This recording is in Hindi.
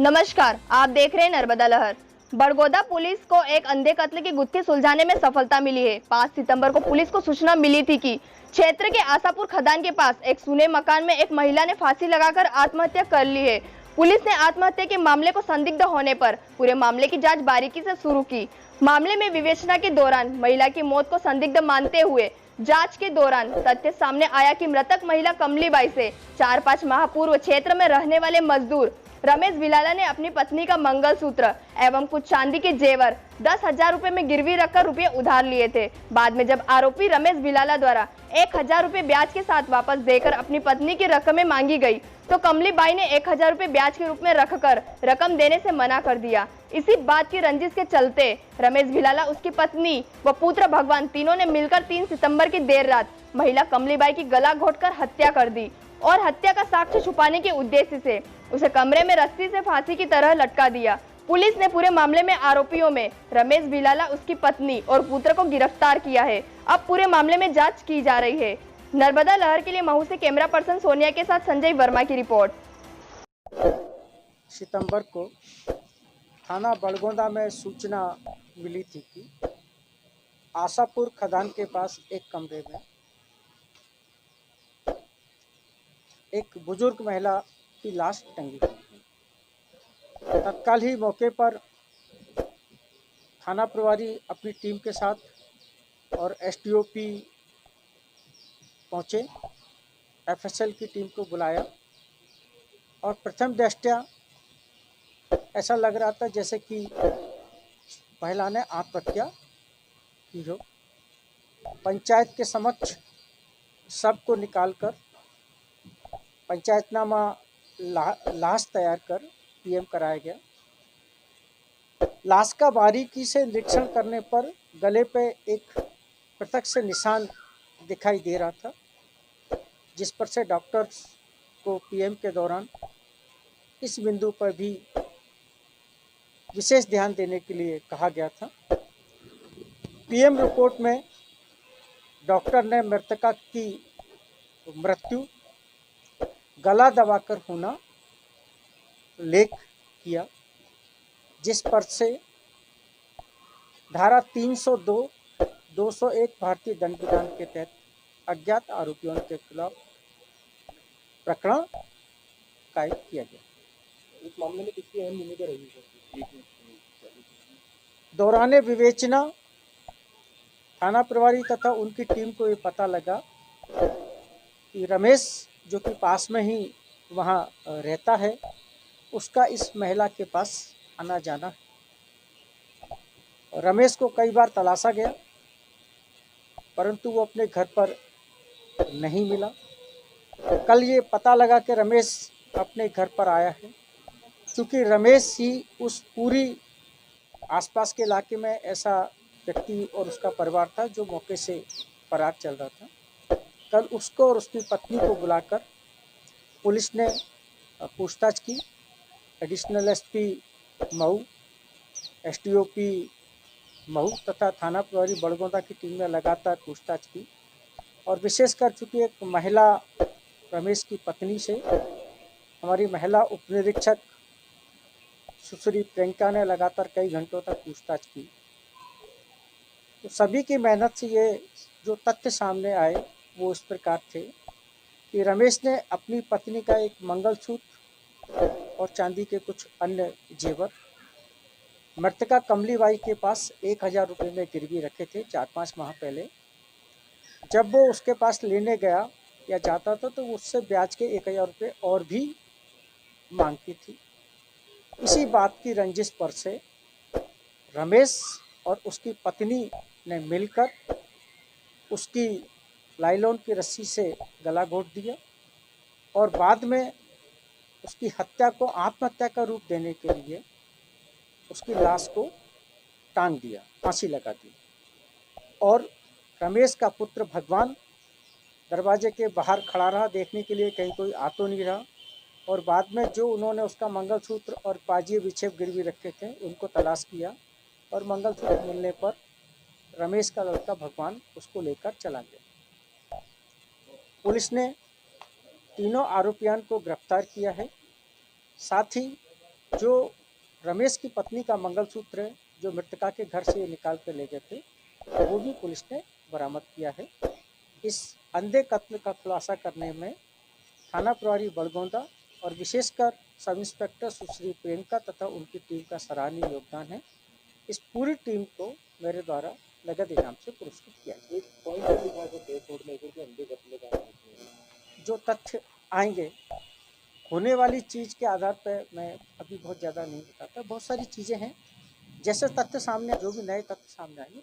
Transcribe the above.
नमस्कार, आप देख रहे हैं नर्मदा लहर। बड़गोदा पुलिस को एक अंधे कत्ल की गुत्थी सुलझाने में सफलता मिली है। 5 सितंबर को पुलिस को सूचना मिली थी कि क्षेत्र के आशापुर खदान के पास एक सुने मकान में एक महिला ने फांसी लगाकर आत्महत्या कर ली है। पुलिस ने आत्महत्या के मामले को संदिग्ध होने पर पूरे मामले की जांच बारीकी से शुरू की। मामले में विवेचना के दौरान महिला की मौत को संदिग्ध मानते हुए जांच के दौरान तथ्य सामने आया कि मृतक महिला कमलीबाई से 4-5 माह पूर्व क्षेत्र में रहने वाले मजदूर रमेश बिलाला ने अपनी पत्नी का मंगलसूत्र एवं कुछ चांदी के जेवर 10,000 रुपए में गिरवी रखकर रुपये उधार लिए थे। बाद में जब आरोपी रमेश बिलाला द्वारा 1,000 रुपए ब्याज के साथ वापस देकर अपनी पत्नी की रकमें मांगी गई तो कमलीबाई ने 1,000 रुपए ब्याज के रूप में रखकर रकम देने से मना कर दिया। इसी बात की रंजिश के चलते रमेश बिलाला, उसकी पत्नी व पुत्र भगवान तीनों ने मिलकर 3 सितंबर की देर रात महिला कमलीबाई की गला घोटकर हत्या कर दी और हत्या का साक्ष्य छुपाने के उद्देश्य से उसे कमरे में रस्सी से फांसी की तरह लटका दिया। पुलिस ने पूरे मामले में आरोपियों में रमेश बिलाला, उसकी पत्नी और पुत्र को गिरफ्तार किया है। अब पूरे मामले में जांच की जा रही है। नर्मदा लहर के लिए महू से कैमरा पर्सन सोनिया के साथ संजय वर्मा की रिपोर्ट। सितंबर को थाना बड़गोदा में सूचना मिली थी कि आशापुर खदान के पास एक कमरे में एक बुजुर्ग महिला की लाश टंगी हुई थी। तत्काल ही मौके पर थाना प्रभारी अपनी टीम के साथ और एसडीओपी पहुँचे, एफएसएल की टीम को बुलाया और प्रथम दृष्टया ऐसा लग रहा था जैसे कि महिला ने आत्महत्या की हो। पंचायत के समक्ष सबको निकालकर पंचायतनामा लाश तैयार कर पीएम कराया गया। लाश का बारीकी से निरीक्षण करने पर गले पे एक प्रत्यक्ष निशान दिखाई दे रहा था, जिस पर से डॉक्टर्स को पीएम के दौरान इस बिंदु पर भी विशेष ध्यान देने के लिए कहा गया था। पीएम रिपोर्ट में डॉक्टर ने मृतका की मृत्यु गला दबाकर होना लेख किया, जिस पर से धारा 302, 201 भारतीय दंड विधान के तहत अज्ञात आरोपियों के खिलाफ प्रकरण कायम किया गया। इस मामले में किसकी अहम भूमिका रही है? दौरान विवेचना थाना प्रभारी तथा उनकी टीम को ये पता लगा कि रमेश, जो कि पास में ही वहाँ रहता है, उसका इस महिला के पास आना जाना है। रमेश को कई बार तलाशा गया परंतु वो अपने घर पर नहीं मिला। कल ये पता लगा कि रमेश अपने घर पर आया है, क्योंकि रमेश ही उस पूरी आसपास के इलाके में ऐसा व्यक्ति और उसका परिवार था जो मौके से फरार चल रहा था। कल उसको और उसकी पत्नी को बुलाकर पुलिस ने पूछताछ की। Additional SP Mhow, SDOP Mhow तथा थाना प्रभारी बड़गोदा की टीम ने लगातार पूछताछ की और विशेषकर चूँकि एक महिला रमेश की पत्नी से हमारी महिला उप निरीक्षक सुश्री प्रियंका ने लगातार कई घंटों तक पूछताछ की, तो सभी की मेहनत से ये जो तथ्य सामने आए वो इस प्रकार थे कि रमेश ने अपनी पत्नी का एक मंगलसूत्र और चांदी के कुछ अन्य जेवर मृतका कमलीबाई के पास 1,000 रुपये में गिरवी रखे थे 4-5 माह पहले। जब वो उसके पास लेने गया या जाता था तो उससे ब्याज के 1,000 रुपये और भी मांगती थी। इसी बात की रंजिश पर से रमेश और उसकी पत्नी ने मिलकर उसकी लाइलॉन की रस्सी से गला घोट दिया और बाद में उसकी हत्या को आत्महत्या का रूप देने के लिए उसकी लाश को टांग दिया, फांसी लगा दी। और रमेश का पुत्र भगवान दरवाजे के बाहर खड़ा रहा देखने के लिए, कहीं कोई आ तो नहीं रहा। और बाद में जो उन्होंने उसका मंगलसूत्र और पाजिए विक्षेप गिरवी रखे थे उनको तलाश किया और मंगलसूत्र मिलने पर रमेश का लड़का भगवान उसको लेकर चला गया। पुलिस ने तीनों आरोपियों को गिरफ्तार किया है। साथ ही जो रमेश की पत्नी का मंगलसूत्र जो मृतका के घर से निकाल कर ले गए थे, वो भी पुलिस ने बरामद किया है। इस अंधे कत्ल का खुलासा करने में थाना प्रभारी बड़गोंदा और विशेषकर सब इंस्पेक्टर सुश्री प्रियंका तथा उनकी टीम का सराहनीय योगदान है। इस पूरी टीम को मेरे द्वारा नगद इनाम से पुरस्कृत किया गया। एक पॉइंट ऐसी था जो केस होल्ड लेकर के अंधे कत्ल का आरोप है। जो तथ्य आएंगे होने वाली चीज़ के आधार पर मैं अभी बहुत ज़्यादा नहीं बताता। बहुत सारी चीज़ें हैं, जैसे तथ्य सामने जो भी नए तथ्य सामने आएंगे